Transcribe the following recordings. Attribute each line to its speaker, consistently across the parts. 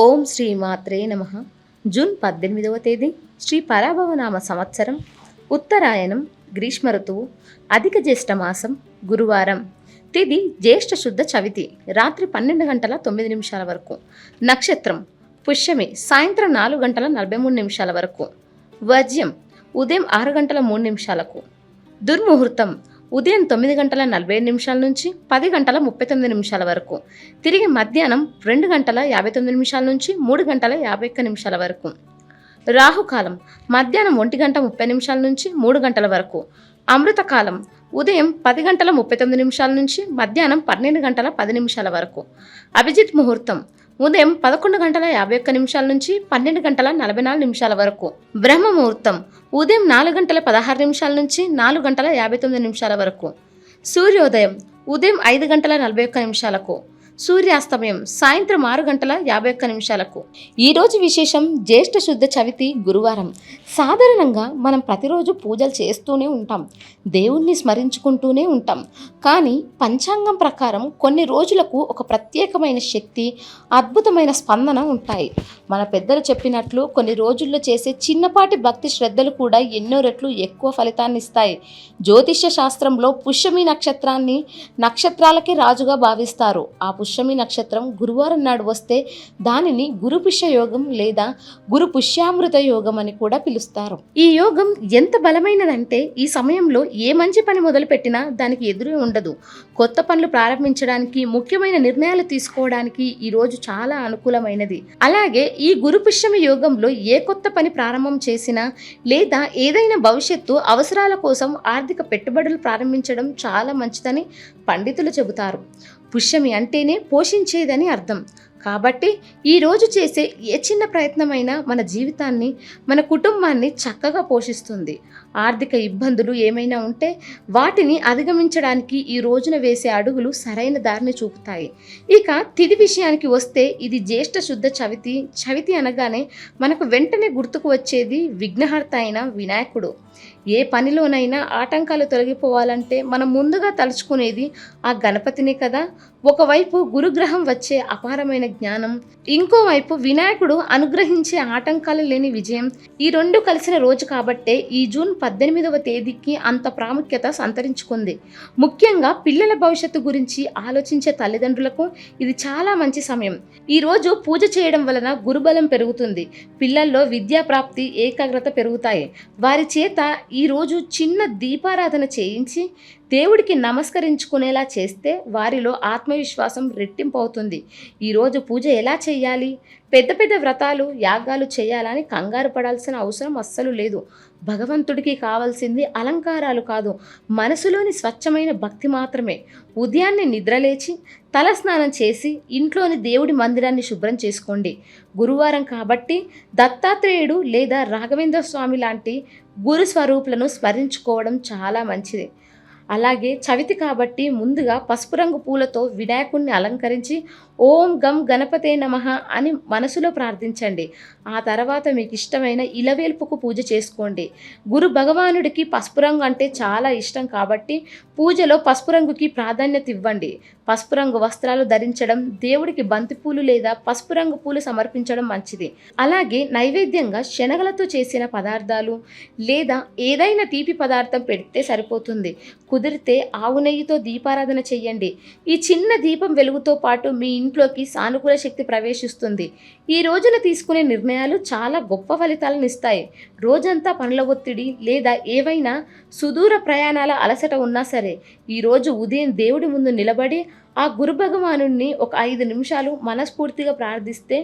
Speaker 1: ఓం శ్రీ మాత్రే నమః. జూన్ 18వ తేదీ శ్రీ పరాభవనామ సంవత్సరం, ఉత్తరాయణం, గ్రీష్మ ఋతువు, అధిక జ్యేష్ఠ మాసం, గురువారం. తిథి జ్యేష్ఠ శుద్ధ చవితి, రాత్రి 12 గంటల 9 నిమిషాల వరకు. నక్షత్రం పుష్యమి, సాయంత్రం 4 గంటల 43 నిమిషాల వరకు. వర్జ్యం ఉదయం 6 గంటల 3 నిమిషాలకు. దుర్ముహూర్తం ఉదయం 9 గంటల 47 నిమిషాల నుంచి 10 గంటల 39 నిమిషాల వరకు. తిరిగి మధ్యాహ్నం 2 గంటల 59 నిమిషాల నుంచి 3 గంటల 51 నిమిషాల వరకు. రాహుకాలం మధ్యాహ్నం 1 గంట 30 నిమిషాల నుంచి 3 గంటల వరకు. అమృతకాలం ఉదయం 10 గంటల 39 నిమిషాల నుంచి మధ్యాహ్నం 12 గంటల 10 నిమిషాల వరకు. అభిజిత్ ముహూర్తం ఉదయం 11 గంటల 51 నిమిషాల నుంచి 12 గంటల 44 నిమిషాల వరకు. బ్రహ్మ ముహూర్తం ఉదయం 4 గంటల 16 నిమిషాల నుంచి 4 గంటల 59 నిమిషాల వరకు. సూర్యోదయం ఉదయం 5 గంటల 41 నిమిషాలకు. సూర్యాస్తమయం సాయంత్రం 6 గంటల 51 నిమిషాలకు. ఈరోజు విశేషం జ్యేష్ఠ శుద్ధ చవితి, గురువారం. సాధారణంగా మనం ప్రతిరోజు పూజలు చేస్తూనే ఉంటాం, దేవుణ్ణి స్మరించుకుంటూనే ఉంటాం. కానీ పంచాంగం ప్రకారం కొన్ని రోజులకు ఒక ప్రత్యేకమైన శక్తి, అద్భుతమైన స్పందన ఉంటాయి. మన పెద్దలు చెప్పినట్లు కొన్ని రోజుల్లో చేసే చిన్నపాటి భక్తి శ్రద్ధలు కూడా ఎన్నో రెట్లు ఎక్కువ ఫలితాన్ని ఇస్తాయి. జ్యోతిష్య శాస్త్రంలో పుష్యమి నక్షత్రాన్ని నక్షత్రాలకి రాజుగా భావిస్తారు. ఆ పుష్యమి నక్షత్రం గురువారం నాడు వస్తే దానిని గురుపుష్య యోగం లేదా గురు పుష్యామృత యోగం అని కూడా పిలుస్తారు. ఈ యోగం ఎంత బలమైనదంటే ఈ సమయంలో ఏ మంచి పని మొదలు పెట్టినా దానికి ఎదురే ఉండదు. కొత్త పనులు ప్రారంభించడానికి, ముఖ్యమైన నిర్ణయాలు తీసుకోవడానికి ఈ రోజు చాలా అనుకూలమైనది. అలాగే ఈ గురు పుష్యమి యోగంలో ఏ కొత్త పని ప్రారంభం చేసినా లేదా ఏదైనా భవిష్యత్తు అవసరాల కోసం ఆర్థిక పెట్టుబడులు ప్రారంభించడం చాలా మంచిదని పండితులు చెబుతారు. పుష్యమి అంటేనే పోషించేదని అర్థం. కాబట్టి ఈరోజు చేసే ఏ చిన్న ప్రయత్నమైనా మన జీవితాన్ని, మన కుటుంబాన్ని చక్కగా పోషిస్తుంది. ఆర్థిక ఇబ్బందులు ఏమైనా ఉంటే వాటిని అధిగమించడానికి ఈ రోజున వేసే అడుగులు సరైన దారిని చూపుతాయి. ఇక తిథి విషయానికి వస్తే ఇది జ్యేష్ఠ శుద్ధ చవితి. చవితి అనగానే మనకు వెంటనే గుర్తుకు వచ్చేది విఘ్నహర్త అయిన వినాయకుడు. ఏ పనిలోనైనా ఆటంకాలు తొలగిపోవాలంటే మనం ముందుగా తలుచుకునేది ఆ గణపతినే కదా. ఒకవైపు గురుగ్రహం వచ్చే అపారమైన జ్ఞానం, ఇంకోవైపు వినాయకుడు అనుగ్రహించే ఆటంకాలు లేని విజయం. ఈ రెండు కలిసిన రోజు కాబట్టే ఈ జూన్ 18వ తేదీకి అంత ప్రాముఖ్యత సంతరించుకుంది. ముఖ్యంగా పిల్లల భవిష్యత్తు గురించి ఆలోచించే తల్లిదండ్రులకు ఇది చాలా మంచి సమయం. ఈ రోజు పూజ చేయడం వలన గురుబలం పెరుగుతుంది. పిల్లల్లో విద్యా ప్రాప్తి, ఏకాగ్రత పెరుగుతాయి. వారి చేత ఈరోజు చిన్న దీపారాధన చేయించి దేవుడికి నమస్కరించుకునేలా చేస్తే వారిలో ఆత్మవిశ్వాసం రెట్టింపు అవుతుంది. ఈరోజు పూజ ఎలా చేయాలి, పెద్ద పెద్ద వ్రతాలు, యాగాలు చేయాలని కంగారు పడాల్సిన అవసరం అస్సలు లేదు. భగవంతుడికి కావాల్సింది అలంకారాలు కాదు, మనసులోని స్వచ్ఛమైన భక్తి మాత్రమే. ఉదయాన్నే నిద్రలేచి తలస్నానం చేసి ఇంట్లోని దేవుడి మందిరాన్ని శుభ్రం చేసుకోండి. గురువారం కాబట్టి దత్తాత్రేయుడు లేదా రాఘవేంద్ర స్వామి లాంటి గురు స్వరూపులను స్మరించుకోవడం చాలా మంచిది. అలాగే చవితి కాబట్టి ముందుగా పసుపు రంగు పూలతో వినాయకుడిని అలంకరించి ఓం గం గణపతే నమః అని మనసులో ప్రార్థించండి. ఆ తర్వాత మీకు ఇష్టమైన ఇలవేల్పుకు పూజ చేసుకోండి. గురు భగవానుడికి పసుపు రంగు అంటే చాలా ఇష్టం కాబట్టి పూజలో పసుపు రంగుకి ప్రాధాన్యత ఇవ్వండి. పసుపు రంగు వస్త్రాలు ధరించడం, దేవుడికి బంతిపూలు లేదా పసుపు రంగు పూలు సమర్పించడం మంచిది. అలాగే నైవేద్యంగా శనగలతో చేసిన పదార్థాలు లేదా ఏదైనా తీపి పదార్థం పెడితే సరిపోతుంది. కుదిరితే ఆవు నెయ్యితో దీపారాధన చెయ్యండి. ఈ చిన్న దీపం వెలుగుతో పాటు మీ ఇంట్లోకి సానుకూల శక్తి ప్రవేశిస్తుంది. ఈ రోజున తీసుకునే నిర్ణయాలు చాలా గొప్ప ఫలితాలను ఇస్తాయి. రోజంతా పనుల ఒత్తిడి లేదా ఏవైనా సుదూర ప్రయాణాల అలసట ఉన్నా సరే ఈరోజు ఉదయం దేవుడి ముందు నిలబడి ఆ గురు భగవానుడిని ఒక 5 నిమిషాలు మనస్ఫూర్తిగా ప్రార్థిస్తే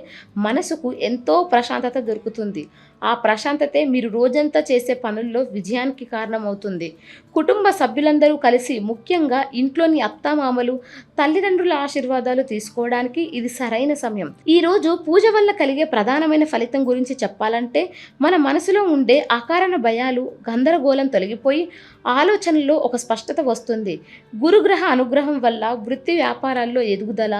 Speaker 1: మనసుకు ఎంతో ప్రశాంతత దొరుకుతుంది. ఆ ప్రశాంతతే మీరు రోజంతా చేసే పనుల్లో విజయానికి కారణమవుతుంది. కుటుంబ సభ్యులందరూ కలిసి, ముఖ్యంగా ఇంట్లోని అత్తామామలు, తల్లిదండ్రుల ఆశీర్వాదాలు తీసుకోవడానికి ఇది సరైన సమయం. ఈరోజు పూజ వల్ల కలిగే ప్రధానమైన ఫలితం గురించి చెప్పాలంటే మన మనసులో ఉండే అకారణ భయాలు, గందరగోళం తొలగిపోయి ఆలోచనల్లో ఒక స్పష్టత వస్తుంది. గురుగ్రహ అనుగ్రహం వల్ల వృత్తి వ్యాపారాల్లో ఎదుగుదల,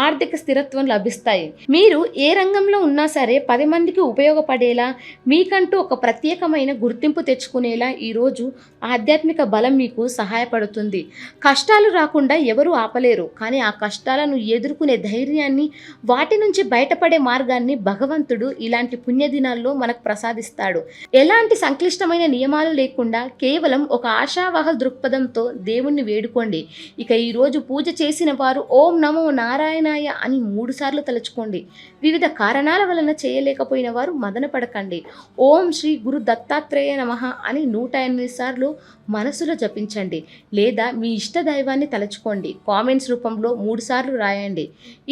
Speaker 1: ఆర్థిక స్థిరత్వం లభిస్తాయి. మీరు ఏ రంగంలో ఉన్నా సరే 10 మందికి ఉపయోగపడేలా, మీకంటూ ఒక ప్రత్యేకమైన గుర్తింపు తెచ్చుకునేలా ఈరోజు ఆధ్యాత్మిక బలం మీకు సహాయపడుతుంది. కష్టాలు రాకుండా ఎవరూ ఆపలేరు, కానీ ఆ కష్టాలను ఎదుర్కొనే ధైర్యాన్ని, వాటి నుంచి బయటపడే మార్గాన్ని భగవంతుడు ఇలాంటి పుణ్యదినాల్లో మనకు ప్రసాదిస్తాడు. ఎలాంటి సంక్లిష్టమైన నియమాలు లేకుండా కేవలం ఒక ఆశావహ దృక్పథంతో దేవుణ్ణి వేడుకోండి. ఇక ఈరోజు పూజ చేసిన వారు ఓం నమో నారాయణాయ అని 3 సార్లు తలుచుకోండి. వివిధ కారణాల వలన చేయలేకపోయిన వారు మదన పడకండి. ఓం శ్రీ గురు దత్తాత్రేయ నమః అని 108 సార్లు మనసులో జపించండి, లేదా మీ ఇష్ట దైవాన్ని తలుచుకోండి. కామెంట్స్ రూపంలో 3 సార్లు రాయండి.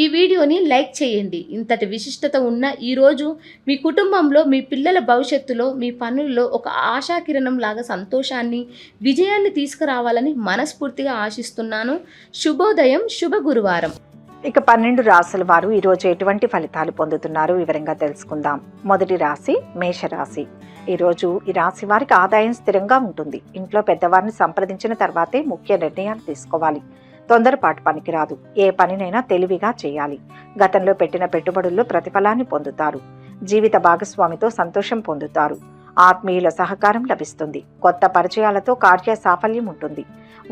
Speaker 1: ఈ వీడియోని లైక్ చేయండి. ఇంతటి విశిష్టత ఉన్న ఈరోజు మీ కుటుంబంలో, మీ పిల్లల భవిష్యత్తులో, మీ పనుల్లో ఒక ఆశాకిరణం లాగా సంతోషాన్ని, విజయాన్ని తీసుకురావాలని మనస్ఫూర్తిగా ఆశిస్తున్నాను. శుభోదయం, శుభ గురువారం.
Speaker 2: ఇక 12 రాశుల వారు ఈరోజు ఎటువంటి ఫలితాలు పొందుతున్నారు వివరంగా తెలుసుకుందాం. మొదటి రాశి మేషరాశి. ఈరోజు ఈ రాశి వారికి ఆదాయం స్థిరంగా ఉంటుంది. ఇంట్లో పెద్దవారిని సంప్రదించిన తర్వాతే ముఖ్య నిర్ణయాలు తీసుకోవాలి. తొందరపాటు పనికిరాదు. ఏ పనినైనా తెలివిగా చేయాలి. గతంలో పెట్టిన పెట్టుబడుల్లో ప్రతిఫలాన్ని పొందుతారు. జీవిత భాగస్వామితో సంతోషం పొందుతారు. ఆత్మీయుల సహకారం లభిస్తుంది. కొత్త పరిచయాలతో కార్య సాఫల్యం ఉంటుంది.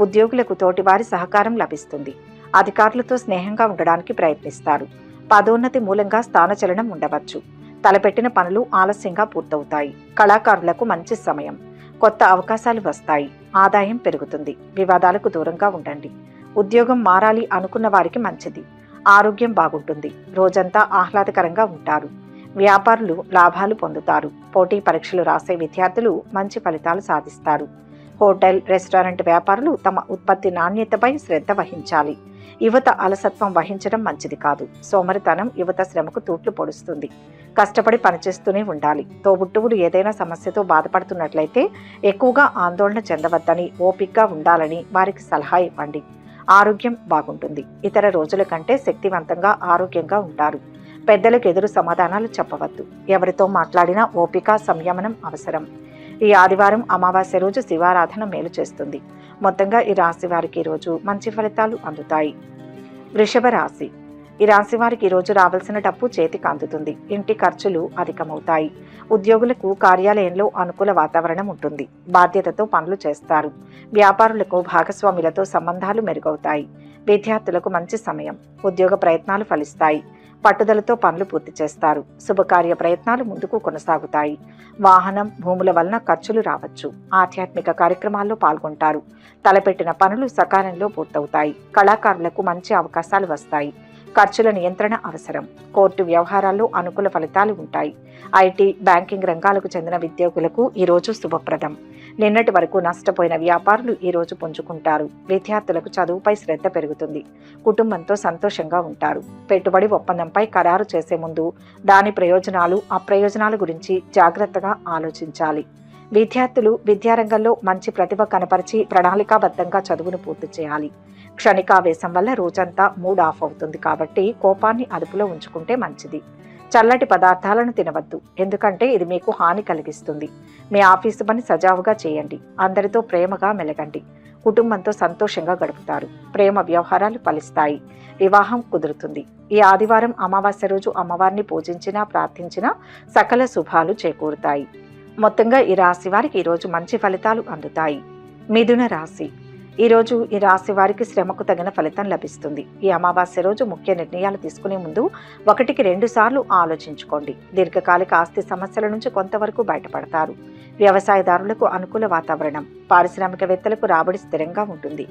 Speaker 2: ఉద్యోగులకు తోటివారి సహకారం లభిస్తుంది. అధికారులతో స్నేహంగా ఉండడానికి ప్రయత్నిస్తారు. పదోన్నతి మూలంగా స్థానచలనం ఉండవచ్చు. తలపెట్టిన పనులు ఆలస్యంగా పూర్తవుతాయి. కళాకారులకు మంచి సమయం. కొత్త అవకాశాలు వస్తాయి. ఆదాయం పెరుగుతుంది. వివాదాలకు దూరంగా ఉండండి. ఉద్యోగం మారాలి అనుకున్న వారికి మంచిది. ఆరోగ్యం బాగుంటుంది. రోజంతా ఆహ్లాదకరంగా ఉంటారు. వ్యాపారులు లాభాలు పొందుతారు. పోటీ పరీక్షలు రాసే విద్యార్థులు మంచి ఫలితాలు సాధిస్తారు. హోటల్, రెస్టారెంట్ వ్యాపారులు తమ ఉత్పత్తి నాణ్యతపై శ్రద్ధ వహించాలి. యువత అలసత్వం వహించడం మంచిది కాదు. సోమరితనం యువత శ్రమకు తూట్లు పొడుస్తుంది. కష్టపడి పనిచేస్తూనే ఉండాలి. తోబుట్టువులు ఏదైనా సమస్యతో బాధపడుతున్నట్లయితే ఎక్కువగా ఆందోళన చెందవద్దని, ఓపికగా ఉండాలని వారికి సలహా ఇవ్వండి. ఆరోగ్యం బాగుంటుంది. ఇతర రోజుల కంటే శక్తివంతంగా, ఆరోగ్యంగా ఉంటారు. పెద్దలకు ఎదురు సమాధానాలు చెప్పవద్దు. ఎవరితో మాట్లాడినా ఓపిక, సంయమనం అవసరం. ఈ ఆదివారం అమావాస్య రోజు శివారాధన మేలు చేస్తుంది. మొత్తంగా ఈ రాశి వారికి ఈరోజు మంచి ఫలితాలు అందుతాయి. వృషభ రాశి. ఈ రాశి వారికి ఈరోజు రావాల్సిన డబ్బు చేతికి అందుతుంది. ఇంటి ఖర్చులు అధికమవుతాయి. ఉద్యోగులకు కార్యాలయంలో అనుకూల వాతావరణం ఉంటుంది. బాధ్యతతో పనులు చేస్తారు. వ్యాపారులకు భాగస్వాములతో సంబంధాలు మెరుగవుతాయి. విద్యార్థులకు మంచి సమయం. ఉద్యోగ ప్రయత్నాలు ఫలిస్తాయి. పట్టుదలతో పనులు పూర్తి చేస్తారు. శుభకార్య ప్రయత్నాలు ముందుకు కొనసాగుతాయి. వాహనం, భూముల వలన ఖర్చులు రావచ్చు. ఆధ్యాత్మిక కార్యక్రమాల్లో పాల్గొంటారు. తలపెట్టిన పనులు సకాలంలో పూర్తవుతాయి. కళాకారులకు మంచి అవకాశాలు వస్తాయి. ఖర్చుల నియంత్రణ అవసరం. కోర్టు వ్యవహారాల్లో అనుకూల ఫలితాలు ఉంటాయి. ఐటీ, బ్యాంకింగ్ రంగాలకు చెందిన ఉద్యోగులకు ఈరోజు శుభప్రదం. నిన్నటి వరకు నష్టపోయిన వ్యాపారులు ఈరోజు పుంజుకుంటారు. విద్యార్థులకు చదువుపై శ్రద్ధ పెరుగుతుంది. కుటుంబంతో సంతోషంగా ఉంటారు. పెట్టుబడి ఒప్పందంపై ఖరారు చేసే ముందు దాని ప్రయోజనాలు, అప్రయోజనాల గురించి జాగ్రత్తగా ఆలోచించాలి. విద్యార్థులు విద్యారంగంలో మంచి ప్రతిభ కనపరిచి ప్రణాళికాబద్ధంగా చదువును పూర్తి చేయాలి. క్షణికావేశం వల్ల రోజంతా మూడ్ ఆఫ్ అవుతుంది కాబట్టి కోపాన్ని అదుపులో ఉంచుకుంటే మంచిది. చల్లటి పదార్థాలను తినవద్దు, ఎందుకంటే ఇది మీకు హాని కలిగిస్తుంది. మీ ఆఫీసు పని సజావుగా చేయండి. అందరితో ప్రేమగా మెలగండి. కుటుంబంతో సంతోషంగా గడుపుతారు. ప్రేమ వ్యవహారాలు ఫలిస్తాయి. వివాహం కుదురుతుంది. ఈ ఆదివారం అమావాస్య రోజు అమ్మవారిని పూజించినా, ప్రార్థించినా సకల శుభాలు చేకూరుతాయి. మొత్తంగా ఈ రాశి వారికి ఈరోజు మంచి ఫలితాలు అందుతాయి. మిథున రాశి. ఈరోజు ఈ రాశి వారికి శ్రమకు తగిన ఫలితం లభిస్తుంది. ఈ అమావాస్య రోజు ముఖ్య నిర్ణయాలు తీసుకునే ముందు 1-2 సార్లు ఆలోచించుకోండి. దీర్ఘకాలిక ఆస్తి సమస్యల నుంచి కొంతవరకు బయటపడతారు. వ్యవసాయదారులకు అనుకూల వాతావరణం. పారిశ్రామికవేత్తలకు రాబడి స్థిరంగా ఉంటుంది.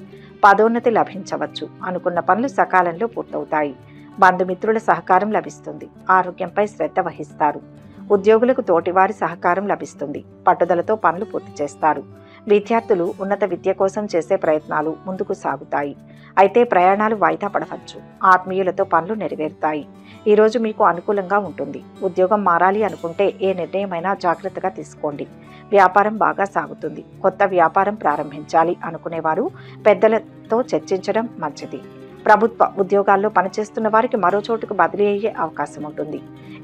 Speaker 2: పదోన్నతి లభించవచ్చు. అనుకున్న పనులు సకాలంలో పూర్తవుతాయి. బంధుమిత్రుల సహకారం లభిస్తుంది. ఆరోగ్యంపై శ్రద్ధ వహిస్తారు. ఉద్యోగులకు తోటివారి సహకారం లభిస్తుంది. పట్టుదలతో పనులు పూర్తి చేస్తారు. విద్యార్థులు ఉన్నత విద్య కోసం చేసే ప్రయత్నాలు ముందుకు సాగుతాయి. అయితే ప్రయాణాలు వాయిదా పడవచ్చు. ఆత్మీయులతో పనులు నెరవేరుతాయి. ఈరోజు మీకు అనుకూలంగా ఉంటుంది. ఉద్యోగం మారాలి అనుకుంటే ఏ నిర్ణయమైనా జాగ్రత్తగా తీసుకోండి. వ్యాపారం బాగా సాగుతుంది. కొత్త వ్యాపారం ప్రారంభించాలి అనుకునేవారు పెద్దలతో చర్చించడం మంచిది. ప్రభుత్వ ఉద్యోగాల్లో పనిచేస్తున్న వారికి మరో చోటుకు బదిలీ అయ్యే అవకాశం ఉంటుంది.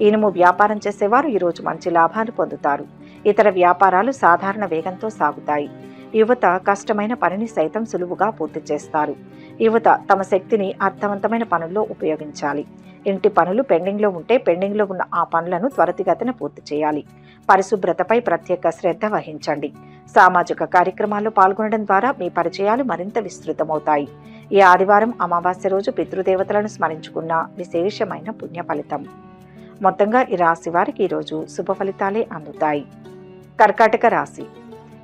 Speaker 2: ఇనుము వ్యాపారం చేసేవారు ఈరోజు మంచి లాభాలు పొందుతారు. ఇతర వ్యాపారాలు సాధారణ వేగంతో సాగుతాయి. యువత కష్టమైన పనిని సైతం సులువుగా పూర్తి చేస్తారు. యువత తమ శక్తిని అర్థవంతమైన పనుల్లో ఉపయోగించాలి. ఇంటి పనులు పెండింగ్లో ఉంటే పెండింగ్లో ఉన్న ఆ పనులను త్వరితగతిన పూర్తి చేయాలి. పరిశుభ్రతపై ప్రత్యేక శ్రద్ధ వహించండి. సామాజిక కార్యక్రమాల్లో పాల్గొనడం ద్వారా మీ పరిచయాలు మరింత విస్తృతమవుతాయి. ఈ ఆదివారం అమావాస్య రోజు పితృదేవతలను స్మరించుకున్న విశేషమైన పుణ్య ఫలితం. మొత్తంగా ఈ రాశి వారికి ఈరోజు శుభ ఫలితాలే అందుతాయి. కర్కాటక రాశి.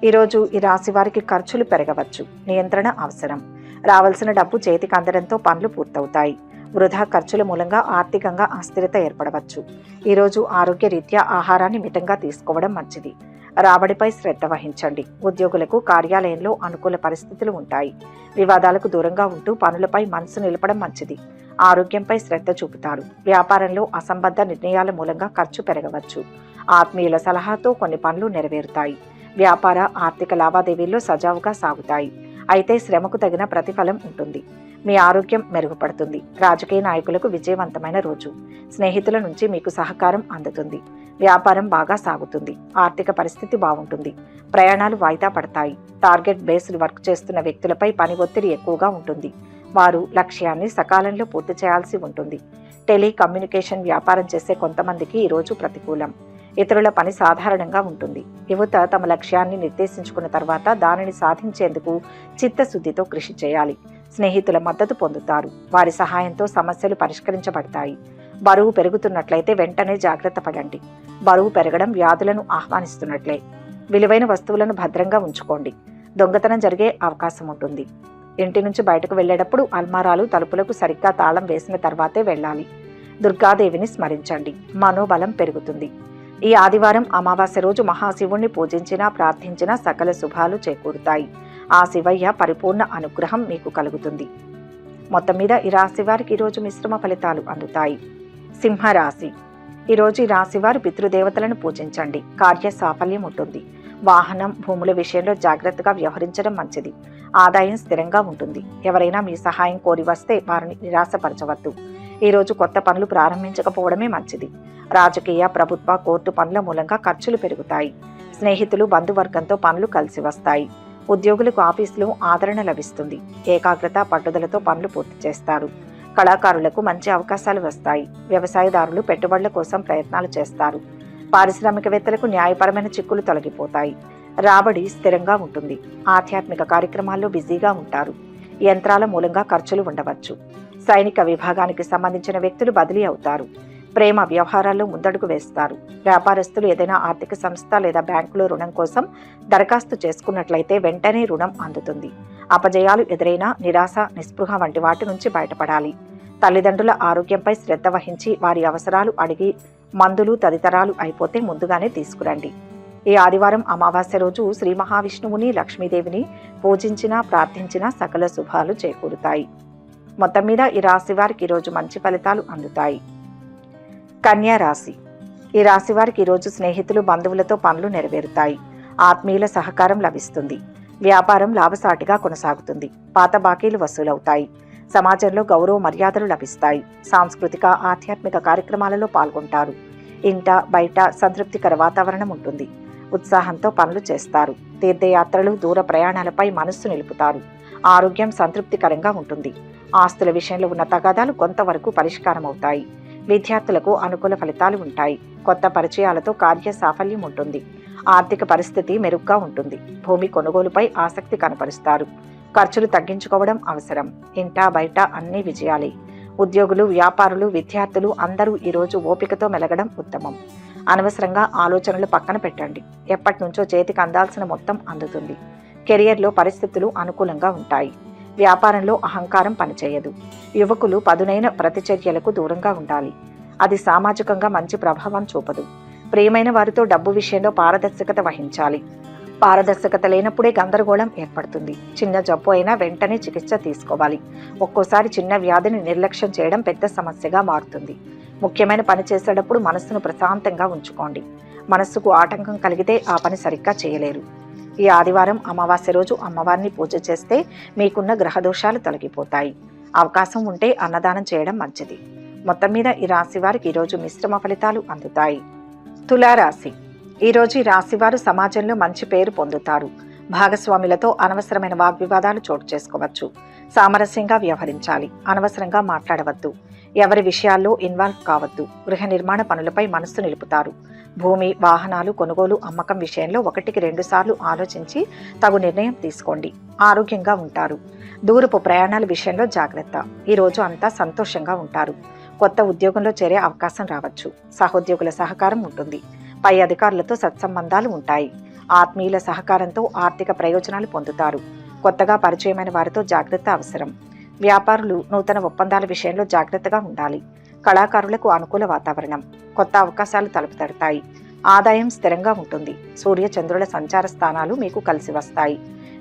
Speaker 2: ఈరోజు ఈ రాశి వారికి ఖర్చులు పెరగవచ్చు. నియంత్రణ అవసరం. రావాల్సిన డబ్బు చేతికి అందడంతో పనులు పూర్తవుతాయి. వృధా ఖర్చుల మూలంగా ఆర్థికంగా అస్థిరత ఏర్పడవచ్చు. ఈరోజు ఆరోగ్య రీత్యా ఆహారాన్ని మితంగా తీసుకోవడం మంచిది. రాబడిపై శ్రద్ధ వహించండి. ఉద్యోగులకు కార్యాలయంలో అనుకూల పరిస్థితులు ఉంటాయి. వివాదాలకు దూరంగా ఉంటూ పనులపై మనసు నిలపడం మంచిది. ఆరోగ్యంపై శ్రద్ధ చూపుతారు. వ్యాపారంలో అసంబద్ధ నిర్ణయాల మూలంగా ఖర్చు పెరగవచ్చు. ఆత్మీయుల సలహాతో కొన్ని పనులు నెరవేరుతాయి. వ్యాపార ఆర్థిక లావాదేవీల్లో సజావుగా సాగుతాయి. అయితే శ్రమకు తగిన ప్రతిఫలం ఉంటుంది. మీ ఆరోగ్యం మెరుగుపడుతుంది. రాజకీయ నాయకులకు విజయవంతమైన రోజు. స్నేహితుల నుంచి మీకు సహకారం అందుతుంది. వ్యాపారం బాగా సాగుతుంది. ఆర్థిక పరిస్థితి బాగుంటుంది. ప్రయాణాలు వాయిదా పడతాయి. టార్గెట్ బేస్డ్ వర్క్ చేస్తున్న వ్యక్తులపై పని ఒత్తిడి ఎక్కువగా ఉంటుంది. వారు లక్ష్యాన్ని సకాలంలో పూర్తి చేయాల్సి ఉంటుంది. టెలికమ్యూనికేషన్ వ్యాపారం చేసే కొంతమందికి ఈరోజు ప్రతికూలం. ఇతరుల పని సాధారణంగా ఉంటుంది. యువత తమ లక్ష్యాన్ని నిర్దేశించుకున్న తర్వాత దానిని సాధించేందుకు చిత్తశుద్ధితో కృషి చేయాలి. స్నేహితుల మద్దతు పొందుతారు. వారి సహాయంతో సమస్యలు పరిష్కరించబడతాయి. బరువు పెరుగుతున్నట్లయితే వెంటనే జాగ్రత్త పడండి. బరువు పెరగడం వ్యాధులను ఆహ్వానిస్తున్నట్లే. విలువైన వస్తువులను భద్రంగా ఉంచుకోండి. దొంగతనం జరిగే అవకాశం ఉంటుంది. ఇంటి నుంచి బయటకు వెళ్లేటప్పుడు అల్మారాలు తలుపులకు సరిగ్గా తాళం వేసిన తర్వాతే వెళ్ళాలి. దుర్గాదేవిని స్మరించండి. మనోబలం పెరుగుతుంది. ఈ ఆదివారం అమావాస్య రోజు మహాశివుణ్ణి పూజించినా ప్రార్థించినా సకల శుభాలు చేకూరుతాయి. ఆ శివయ్య పరిపూర్ణ అనుగ్రహం మీకు కలుగుతుంది. మొత్తం మీద ఈ రాశి వారికి ఈరోజు మిశ్రమ ఫలితాలు అందుతాయి. సింహరాశి. ఈరోజు ఈ రాశి వారు పితృదేవతలను పూజించండి. కార్య సాఫల్యం ఉంటుంది. వాహనం, భూముల విషయంలో జాగ్రత్తగా వ్యవహరించడం మంచిది. ఆదాయం స్థిరంగా ఉంటుంది. ఎవరైనా మీ సహాయం కోరి వస్తే వారిని నిరాశపరచవద్దు. ఈరోజు కొత్త పనులు ప్రారంభించకపోవడమే మంచిది. రాజకీయ, ప్రభుత్వ, కోర్టు పనుల మూలంగా ఖర్చులు పెరుగుతాయి. స్నేహితులు, బంధువర్గంతో పనులు కలిసి వస్తాయి. ఉద్యోగులకు ఆఫీసులో ఆదరణ లభిస్తుంది. ఏకాగ్రత, పట్టుదలతో పనులు పూర్తి చేస్తారు. కళాకారులకు మంచి అవకాశాలు వస్తాయి. వ్యవసాయదారులు పెట్టుబడుల కోసం ప్రయత్నాలు చేస్తారు. పారిశ్రామికవేత్తలకు న్యాయపరమైన చిక్కులు తొలగిపోతాయి. రాబడి స్థిరంగా ఉంటుంది. ఆధ్యాత్మిక కార్యక్రమాల్లో బిజీగా ఉంటారు. యంత్రాల మూలంగా ఖర్చులు ఉండవచ్చు. సైనిక విభాగానికి సంబంధించిన వ్యక్తులు బదిలీ అవుతారు. ప్రేమ వ్యవహారాల్లో ముందడుగు వేస్తారు. వ్యాపారస్తులు ఏదైనా ఆర్థిక సంస్థ లేదా బ్యాంకులో రుణం కోసం దరఖాస్తు చేసుకున్నట్లయితే వెంటనే రుణం అందుతుంది. అపజయాలు ఎదురైనా నిరాశ, నిస్పృహ వంటి వాటి నుంచి బయటపడాలి. తల్లిదండ్రుల ఆరోగ్యంపై శ్రద్ధ వహించి వారి అవసరాలు అడిగి మందులు తదితరాలు అయిపోతే ముందుగానే తీసుకురండి. ఈ ఆదివారం అమావాస్య రోజు శ్రీ మహావిష్ణువుని, లక్ష్మీదేవిని పూజించినా ప్రార్థించినా సకల శుభాలు చేకూరుతాయి. మొత్తం మీద ఈ రాశి వారికి ఈరోజు మంచి ఫలితాలు అందుతాయి. కన్యా రాశి. ఈ రాశి వారికి ఈరోజు స్నేహితులు, బంధువులతో పనులు నెరవేరుతాయి. ఆత్మీయుల సహకారం లభిస్తుంది. వ్యాపారం లాభసాటిగా కొనసాగుతుంది. పాత బాకీలు వసూలవుతాయి. సమాజంలో గౌరవ మర్యాదలు లభిస్తాయి. సాంస్కృతిక, ఆధ్యాత్మిక కార్యక్రమాలలో పాల్గొంటారు. ఇంట బయట సంతృప్తికర వాతావరణం ఉంటుంది. ఉత్సాహంతో పనులు చేస్తారు. తీర్థయాత్రలు, దూర ప్రయాణాలపై మనస్సు నిలుపుతారు. ఆరోగ్యం సంతృప్తికరంగా ఉంటుంది. ఆస్తుల విషయంలో ఉన్న తగాదాలు కొంతవరకు పరిష్కారం అవుతాయి. విద్యార్థులకు అనుకూల ఫలితాలు ఉంటాయి. కొత్త పరిచయాలతో కార్య సాఫల్యం ఉంటుంది. ఆర్థిక పరిస్థితి మెరుగ్గా ఉంటుంది. భూమి కొనుగోలుపై ఆసక్తి కనపరుస్తారు. ఖర్చులు తగ్గించుకోవడం అవసరం. ఇంట బయట అన్ని విజయాలే. ఉద్యోగులు, వ్యాపారులు, విద్యార్థులు అందరూ ఈరోజు ఓపికతో మెలగడం ఉత్తమం. అనవసరంగా ఆలోచనలు పక్కన పెట్టండి. ఎప్పటి నుంచో చేతికి అందాల్సిన మొత్తం అందుతుంది. కెరియర్లో పరిస్థితులు అనుకూలంగా ఉంటాయి. వ్యాపారంలో అహంకారం పనిచేయదు. యువకులు పదునైన ప్రతిచర్యలకు దూరంగా ఉండాలి. అది సామాజికంగా మంచి ప్రభావం చూపదు. ప్రియమైన వారితో డబ్బు విషయంలో పారదర్శకత వహించాలి. పారదర్శకత లేనప్పుడే గందరగోళం ఏర్పడుతుంది. చిన్న జబ్బు అయినా వెంటనే చికిత్స తీసుకోవాలి. ఒక్కోసారి చిన్న వ్యాధిని నిర్లక్ష్యం చేయడం పెద్ద సమస్యగా మారుతుంది. ముఖ్యమైన పని చేసేటప్పుడు మనస్సును ప్రశాంతంగా ఉంచుకోండి. మనస్సుకు ఆటంకం కలిగితే ఆ పని సరిగ్గా చేయలేరు. ఈ ఆదివారం అమావాస్య రోజు అమ్మవారిని పూజ చేస్తే మీకున్న గ్రహదోషాలు తొలగిపోతాయి. అవకాశం ఉంటే అన్నదానం చేయడం మంచిది. మొత్తం మీద ఈ రాశి వారికి ఈరోజు మిశ్రమ ఫలితాలు అందుతాయి. తులారాశి. ఈరోజు ఈ రాశివారు సమాజంలో మంచి పేరు పొందుతారు. భాగస్వాములతో అనవసరమైన వాగ్వివాదాలు చోటు చేసుకోవచ్చు. సామరస్యంగా వ్యవహరించాలి. అనవసరంగా మాట్లాడవద్దు. ఎవరి విషయాల్లో ఇన్వాల్వ్ కావద్దు. గృహ నిర్మాణ పనులపై మనస్సు నిలుపుతారు. భూమి, వాహనాలు కొనుగోలు, అమ్మకం విషయంలో 1-2 సార్లు ఆలోచించి తగు నిర్ణయం తీసుకోండి. ఆరోగ్యంగా ఉంటారు. దూరపు ప్రయాణాల విషయంలో జాగ్రత్త. ఈరోజు అంతా సంతోషంగా ఉంటారు. కొత్త ఉద్యోగంలో చేరే అవకాశం రావచ్చు. సహోద్యోగుల సహకారం ఉంటుంది. పై అధికారులతో సత్సంబంధాలు ఉంటాయి. ఆత్మీయుల సహకారంతో ఆర్థిక ప్రయోజనాలు పొందుతారు. కొత్తగా పరిచయమైన వారితో జాగ్రత్త అవసరం. వ్యాపారులు నూతన ఒప్పందాల విషయంలో జాగ్రత్తగా ఉండాలి. కళాకారులకు అనుకూల వాతావరణం. కొత్త అవకాశాలు తలుపు తడతాయి. ఆదాయం స్థిరంగా ఉంటుంది. సూర్య చంద్రుల సంచార స్థానాలు మీకు కలిసి వస్తాయి.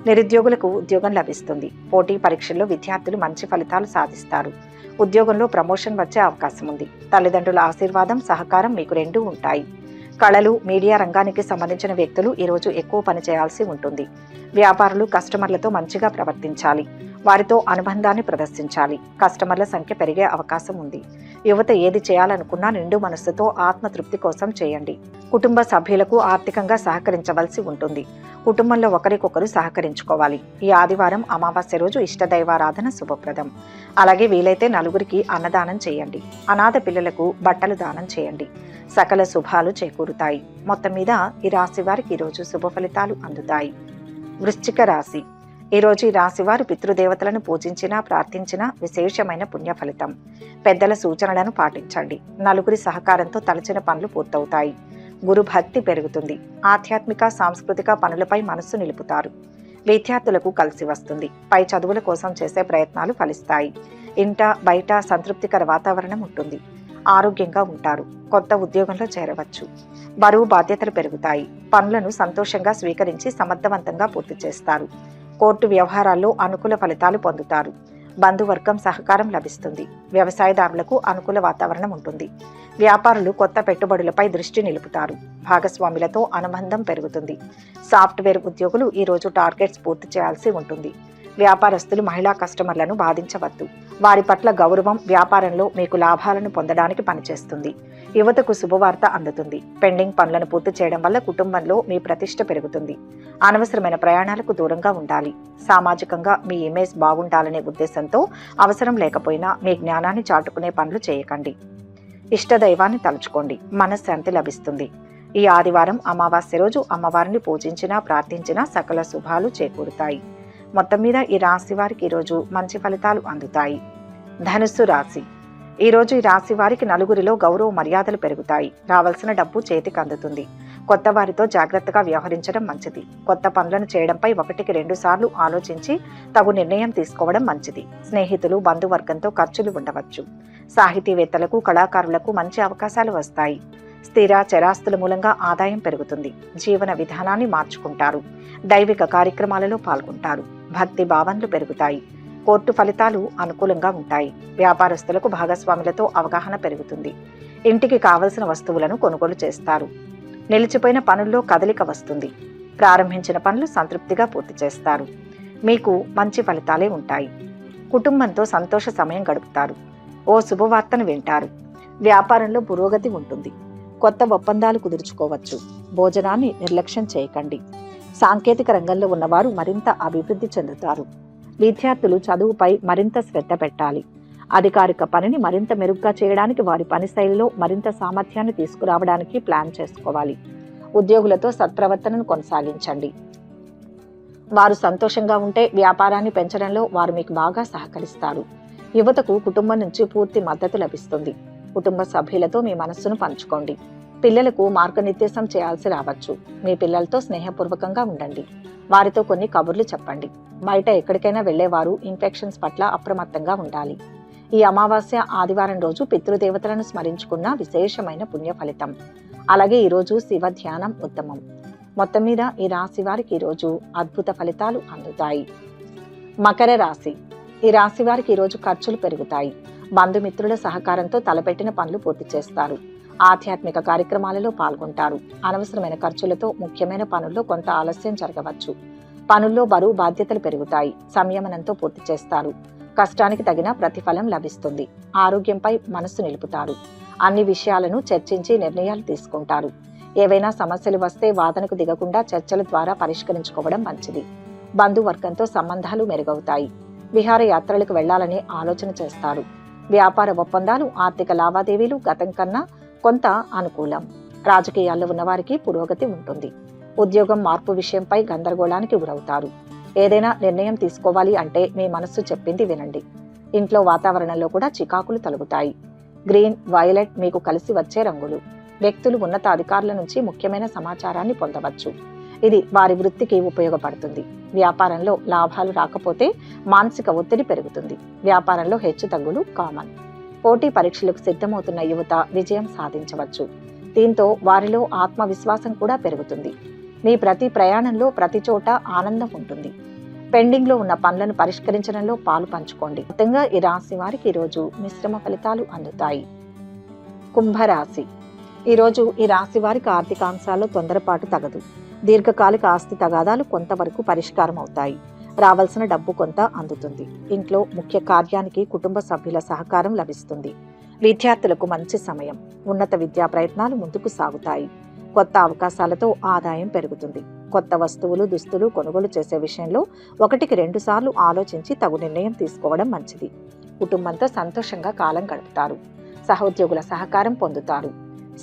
Speaker 2: నిరుద్యోగులకు ఉద్యోగం లభిస్తుంది. పోటీ పరీక్షల్లో విద్యార్థులు మంచి ఫలితాలు సాధిస్తారు. ఉద్యోగంలో ప్రమోషన్ వచ్చే అవకాశం ఉంది. తల్లిదండ్రుల ఆశీర్వాదం, సహకారం మీకు రెండూ ఉంటాయి. కళలు, మీడియా రంగానికి సంబంధించిన వ్యక్తులు ఈరోజు ఎక్కువ పని చేయాల్సి ఉంటుంది. వ్యాపారులు కస్టమర్లతో మంచిగా ప్రవర్తించాలి. వారితో అనుబంధాన్ని ప్రదర్శించాలి. కస్టమర్ల సంఖ్య పెరిగే అవకాశం ఉంది. యువత ఏది చేయాలనుకున్నా నిండు మనస్సుతో ఆత్మతృప్తి కోసం చేయండి. కుటుంబ సభ్యులకు ఆర్థికంగా సహకరించవలసి ఉంటుంది. కుటుంబంలో ఒకరికొకరు సహకరించుకోవాలి. ఈ ఆదివారం అమావాస్య రోజు ఇష్టదైవారాధన శుభప్రదం. అలాగే వీలైతే నలుగురికి అన్నదానం చేయండి. అనాథ పిల్లలకు బట్టలు దానం చేయండి. సకల శుభాలు చేకూరుతాయి. మొత్తం మీద ఈ రాశి వారికి ఈరోజు శుభ ఫలితాలు అందుతాయి. వృశ్చిక రాశి. ఈరోజు ఈ రాశివారు పితృదేవతలను పూజించినా ప్రార్థించినా విశేషమైన పుణ్య ఫలితం. పెద్దల సూచనలను పాటించండి. నలుగురి సహకారంతో తలచిన పనులు పూర్తవుతాయి. గురు భక్తి పెరుగుతుంది. ఆధ్యాత్మిక, సాంస్కృతిక పనులపై మనస్సు నిలుపుతారు. విద్యార్థులకు కలిసి వస్తుంది. పై చదువుల కోసం చేసే ప్రయత్నాలు ఫలిస్తాయి. ఇంట బయట సంతృప్తికర వాతావరణం ఉంటుంది. ఆరోగ్యంగా ఉంటారు. కొత్త ఉద్యోగంలో చేరవచ్చు. బరువు బాధ్యతలు పెరుగుతాయి. పనులను సంతోషంగా స్వీకరించి సమర్థవంతంగా పూర్తి చేస్తారు. కోర్టు వ్యవహారాల్లో అనుకూల ఫలితాలు పొందుతారు. బంధువర్గం సహకారం లభిస్తుంది. వ్యవసాయదారులకు అనుకూల వాతావరణం ఉంటుంది. వ్యాపారులు కొత్త పెట్టుబడులపై దృష్టి నిలుపుతారు. భాగస్వాములతో అనుబంధం పెరుగుతుంది. సాఫ్ట్వేర్ ఉద్యోగులు ఈరోజు టార్గెట్స్ పూర్తి చేయాల్సి ఉంటుంది. వ్యాపారస్తులు మహిళా కస్టమర్లను బాధించవద్దు. వారి పట్ల గౌరవం వ్యాపారంలో మీకు లాభాలను పొందడానికి పనిచేస్తుంది. యువతకు శుభవార్త అందుతుంది. పెండింగ్ పనులను పూర్తి చేయడం వల్ల కుటుంబంలో మీ ప్రతిష్ట పెరుగుతుంది. అనవసరమైన ప్రయాణాలకు దూరంగా ఉండాలి. సామాజికంగా మీ ఇమేజ్ బాగుండాలనే ఉద్దేశంతో అవసరం లేకపోయినా మీ జ్ఞానాన్ని చాటుకునే పనులు చేయకండి. ఇష్టదైవాన్ని తలుచుకోండి. మనశ్శాంతి లభిస్తుంది. ఈ ఆదివారం అమావాస్య రోజు అమ్మవారిని పూజించినా ప్రార్థించినా సకల శుభాలు చేకూరుతాయి. మొత్తం మీద ఈ రాశి వారికి ఈరోజు మంచి ఫలితాలు అందుతాయి. ధనుస్సు రాశి. ఈరోజు ఈ రాశి వారికి నలుగురిలో గౌరవ మర్యాదలు పెరుగుతాయి. రావాల్సిన డబ్బు చేతికి అందుతుంది. కొత్త వారితో జాగ్రత్తగా వ్యవహరించడం మంచిది. కొత్త పనులను చేయడంపై 1-2 సార్లు ఆలోచించి తగు నిర్ణయం తీసుకోవడం మంచిది. స్నేహితులు, బంధువర్గంతో ఖర్చులు ఉండవచ్చు. సాహితీవేత్తలకు, కళాకారులకు మంచి అవకాశాలు వస్తాయి. స్థిర చరాస్తుల మూలంగా ఆదాయం పెరుగుతుంది. జీవన విధానాన్ని మార్చుకుంటారు. దైవిక కార్యక్రమాలలో పాల్గొంటారు. భక్తి భావనలు పెరుగుతాయి. కోర్టు ఫలితాలు అనుకూలంగా ఉంటాయి. వ్యాపారస్తులకు భాగస్వాములతో అవగాహన పెరుగుతుంది. ఇంటికి కావలసిన వస్తువులను కొనుగోలు చేస్తారు. నిలిచిపోయిన పనుల్లో కదలిక వస్తుంది. ప్రారంభించిన పనులు సంతృప్తిగా పూర్తి చేస్తారు. మీకు మంచి ఫలితాలే ఉంటాయి. కుటుంబంతో సంతోష సమయం గడుపుతారు. ఓ శుభవార్తను వింటారు. వ్యాపారంలో పురోగతి ఉంటుంది. కొత్త ఒప్పందాలు కుదుర్చుకోవచ్చు. భోజనాన్ని నిర్లక్ష్యం చేయకండి. సాంకేతిక రంగంలో ఉన్నవారు మరింత అభివృద్ధి చెందుతారు. విద్యార్థులు చదువుపై మరింత శ్రద్ధ పెట్టాలి. అధికారిక పనిని మరింత మెరుగ్గా చేయడానికి వారి పని శైలిలో మరింత సామర్థ్యాన్ని తీసుకురావడానికి ప్లాన్ చేసుకోవాలి. ఉద్యోగులతో సత్ప్రవర్తనను కొనసాగించండి. వారు సంతోషంగా ఉంటే వ్యాపారాన్ని పెంచడంలో వారు మీకు బాగా సహకరిస్తారు. యువతకు కుటుంబం నుంచి పూర్తి మద్దతు లభిస్తుంది. కుటుంబ సభ్యులతో మీ మనస్సును పంచుకోండి. పిల్లలకు మార్గనిర్దేశం చేయాల్సి రావచ్చు. మీ పిల్లలతో స్నేహపూర్వకంగా ఉండండి. వారితో కొన్ని కబుర్లు చెప్పండి. బయట ఎక్కడికైనా వెళ్లేవారు ఇన్ఫెక్షన్స్ పట్ల అప్రమత్తంగా ఉండాలి. ఈ అమావాస్య ఆదివారం రోజు పితృదేవతలను స్మరించుకున్న విశేషమైన పుణ్య ఫలితం. అలాగే ఈరోజు శివ ధ్యానం ఉత్తమం. మొత్తం మీద ఈ రాశి వారికి ఈరోజు అద్భుత ఫలితాలు అందుతాయి. మకర రాశి. ఈ రాశి వారికి ఈరోజు ఖర్చులు పెరుగుతాయి. బంధుమిత్రుల సహకారంతో తలపెట్టిన పనులు పూర్తి చేస్తారు. ఆధ్యాత్మిక కార్యక్రమాలలో పాల్గొంటారు. అనవసరమైన ఖర్చులతో ముఖ్యమైన పనుల్లో కొంత ఆలస్యం జరగవచ్చు. పనుల్లో బరువు బాధ్యతలు పెరుగుతాయి. సంయమనంతో పూర్తి చేస్తారు. కష్టానికి తగిన ప్రతిఫలం లభిస్తుంది. ఆరోగ్యంపై మనస్సు నిలుపుతారు. అన్ని విషయాలను చర్చించి నిర్ణయాలు తీసుకుంటారు. ఏవైనా సమస్యలు వస్తే వాదనకు దిగకుండా చర్చల ద్వారా పరిష్కరించుకోవడం మంచిది. బంధువర్గంతో సంబంధాలు మెరుగవుతాయి. విహారయాత్రలకు వెళ్లాలనే ఆలోచన చేస్తారు. వ్యాపార ఒప్పందాలు, ఆర్థిక లావాదేవీలు గతం కన్నా కొంత అనుకూలం. రాజకీయాల్లో ఉన్నవారికి పురోగతి ఉంటుంది. ఉద్యోగం మార్పు విషయంపై గందరగోళానికి గురవుతారు. ఏదైనా నిర్ణయం తీసుకోవాలి అంటే మీ మనస్సు చెప్పింది వినండి. ఇంట్లో వాతావరణంలో కూడా చికాకులు తొలగుతాయి. గ్రీన్, వైలెట్ మీకు కలిసి వచ్చే రంగులు. వ్యక్తులు ఉన్నతాధికారుల నుంచి ముఖ్యమైన సమాచారాన్ని పొందవచ్చు. ఇది వారి వృత్తికి ఉపయోగపడుతుంది. వ్యాపారంలో లాభాలు రాకపోతే మానసిక ఒత్తిడి పెరుగుతుంది. వ్యాపారంలో హెచ్చుతగ్గులు కామన్. పోటీ పరీక్షలకు సిద్ధమవుతున్న యువత విజయం సాధించవచ్చు. దీంతో వారిలో ఆత్మవిశ్వాసం కూడా పెరుగుతుంది. మీ ప్రతి ప్రయాణంలో ప్రతి చోట ఆనందం ఉంటుంది. పెండింగ్ లో ఉన్న పనులను పరిష్కరించడంలో పాలు పంచుకోండి. మొత్తంగా ఈ రాశి వారికి ఈరోజు మిశ్రమ ఫలితాలు అందుతాయి. కుంభరాశి. ఈరోజు ఈ రాశి వారికి ఆర్థికాంశాల్లో తొందరపాటు తగదు. దీర్ఘకాలిక ఆస్తి తగాదాలు కొంతవరకు పరిష్కారం అవుతాయి. రావాల్సిన డబ్బు కొంత అందుతుంది. ఇంట్లో ముఖ్య కార్యానికి కుటుంబ సభ్యుల సహకారం లభిస్తుంది. విద్యార్థులకు మంచి సమయం. ఉన్నత విద్యా ప్రయత్నాలు ముందుకు సాగుతాయి. కొత్త అవకాశాలతో ఆదాయం పెరుగుతుంది. కొత్త వస్తువులు, దుస్తులు కొనుగోలు చేసే విషయంలో 1-2 సార్లు ఆలోచించి తగు నిర్ణయం తీసుకోవడం మంచిది. కుటుంబంతో సంతోషంగా కాలం గడుపుతారు. సహోద్యోగుల సహకారం పొందుతారు.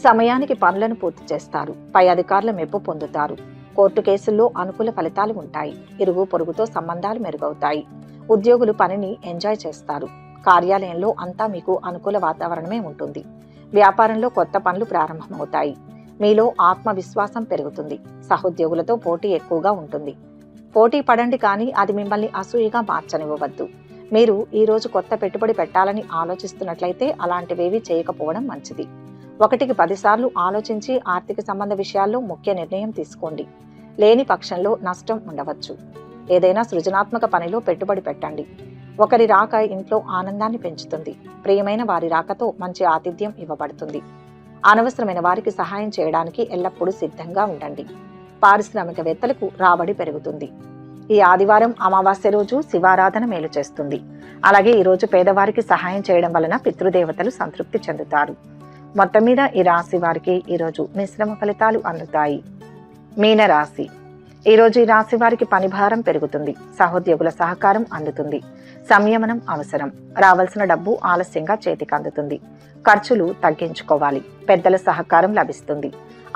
Speaker 2: సమయానికి పనులను పూర్తి చేస్తారు. పై అధికారుల మెప్పు పొందుతారు. కోర్టు కేసుల్లో అనుకూల ఫలితాలు ఉంటాయి. ఇరుగు పొరుగుతో సంబంధాలు మెరుగవుతాయి. ఉద్యోగులు పనిని ఎంజాయ్ చేస్తారు. కార్యాలయంలో అంతా మీకు అనుకూల వాతావరణమే ఉంటుంది. వ్యాపారంలో కొత్త పనులు ప్రారంభమవుతాయి. మీలో ఆత్మవిశ్వాసం పెరుగుతుంది. సహోద్యోగులతో పోటీ ఎక్కువగా ఉంటుంది. పోటీ పడండి, కానీ అది మిమ్మల్ని అసూయగా మార్చనివ్వవద్దు. మీరు ఈ రోజు కొత్త పెట్టుబడి పెట్టాలని ఆలోచిస్తున్నట్లయితే అలాంటివేవీ చేయకపోవడం మంచిది. 1-10 సార్లు ఆలోచించి ఆర్థిక సంబంధ విషయాల్లో ముఖ్య నిర్ణయం తీసుకోండి. లేని పక్షంలో నష్టం ఉండవచ్చు. ఏదైనా సృజనాత్మక పనిలో పెట్టుబడి పెట్టండి. ఒకరి రాక ఇంట్లో ఆనందాన్ని పెంచుతుంది. ప్రియమైన వారి రాకతో మంచి ఆతిథ్యం ఇవ్వబడుతుంది. అనవసరమైన వారికి సహాయం చేయడానికి ఎల్లప్పుడూ సిద్ధంగా ఉండండి. పారిశ్రామికవేత్తలకు రాబడి పెరుగుతుంది. ఈ ఆదివారం అమావాస్య రోజు శివారాధన మేలు చేస్తుంది. అలాగే ఈ రోజు పేదవారికి సహాయం చేయడం వలన పితృదేవతలు సంతృప్తి చెందుతారు. మొత్తం మీద ఈ రాశి వారికి ఈరోజు మిశ్రమ ఫలితాలు అందుతాయి. మీనరాశి. ఈరోజు ఈ రాశి వారికి పనిభారం పెరుగుతుంది. సహోద్యోగుల సహకారం అందుతుంది. సంయమనం అవసరం. రావాల్సిన డబ్బు ఆలస్యంగా చేతికి అందుతుంది. ఖర్చులు తగ్గించుకోవాలి. పెద్దల సహకారం లభిస్తుంది.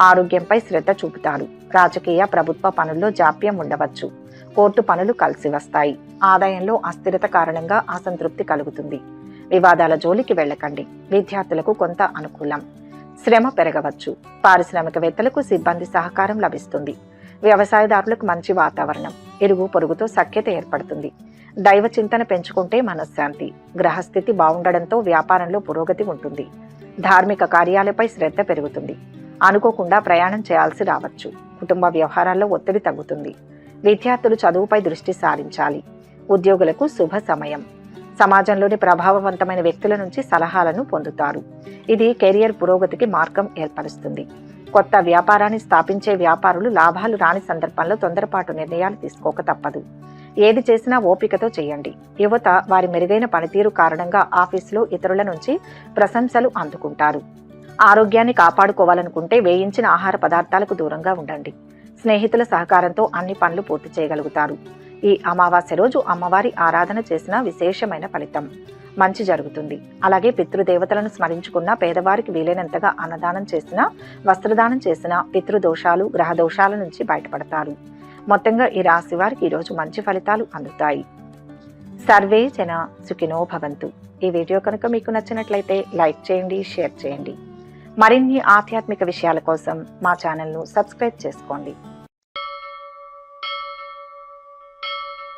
Speaker 2: ఆరోగ్యంపై శ్రద్ధ చూపుతారు. రాజకీయ, ప్రభుత్వ పనుల్లో జాప్యం ఉండవచ్చు. కోర్టు పనులు కలిసి వస్తాయి. ఆదాయంలో అస్థిరత కారణంగా అసంతృప్తి కలుగుతుంది. వివాదాల జోలికి వెళ్ళకండి. విద్యార్థులకు కొంత అనుకూలం. శ్రమ పెరగవచ్చు. పారిశ్రామికవేత్తలకు సిబ్బంది సహకారం లభిస్తుంది. వ్యవసాయదారులకు మంచి వాతావరణం. ఇరుగు పొరుగుతో సఖ్యత ఏర్పడుతుంది. దైవ చింతన పెంచుకుంటే మనశ్శాంతి. గ్రహస్థితి బాగుండడంతో వ్యాపారంలో పురోగతి ఉంటుంది. ధార్మిక కార్యాలపై శ్రద్ధ పెరుగుతుంది. అనుకోకుండా ప్రయాణం చేయాల్సి రావచ్చు. కుటుంబ వ్యవహారాల్లో ఒత్తిడి తగ్గుతుంది. విద్యార్థులు చదువుపై దృష్టి సారించాలి. ఉద్యోగులకు శుభ సమయం. సమాజంలోని ప్రభావవంతమైన వ్యక్తుల నుంచి సలహాలను పొందుతారు. ఇది కెరియర్ పురోగతికి మార్గం ఏర్పరుస్తుంది. కొత్త వ్యాపారాన్ని స్థాపించే వ్యాపారులు లాభాలు రాని సందర్భంలో తొందరపాటు నిర్ణయాలు తీసుకోక తప్పదు. ఏది చేసినా ఓపికతో చేయండి. యువత వారి మెరుగైన పనితీరు కారణంగా ఆఫీసులో ఇతరుల నుంచి ప్రశంసలు అందుకుంటారు. ఆరోగ్యాన్ని కాపాడుకోవాలనుకుంటే వేయించిన ఆహార పదార్థాలకు దూరంగా ఉండండి. స్నేహితుల సహకారంతో అన్ని పనులు పూర్తి చేయగలుగుతారు. ఈ అమావాస్య రోజు అమ్మవారి ఆరాధన చేసిన విశేషమైన ఫలితం. మంచి జరుగుతుంది. అలాగే పితృదేవతలను స్మరించుకున్న, పేదవారికి వీలైనంతగా అన్నదానం చేసిన, వస్త్రదానం చేసిన పితృదోషాలు, గ్రహ దోషాల నుంచి బయటపడతారు. మొత్తంగా ఈ రాశి వారికి ఈరోజు మంచి ఫలితాలు అందుతాయి. సర్వే జన సుఖినో భవంతు. ఈ వీడియో కనుక మీకు నచ్చినట్లయితే లైక్ చేయండి, షేర్ చేయండి. మరిన్ని ఆధ్యాత్మిక విషయాల కోసం మా ఛానల్ను సబ్స్క్రైబ్ చేసుకోండి.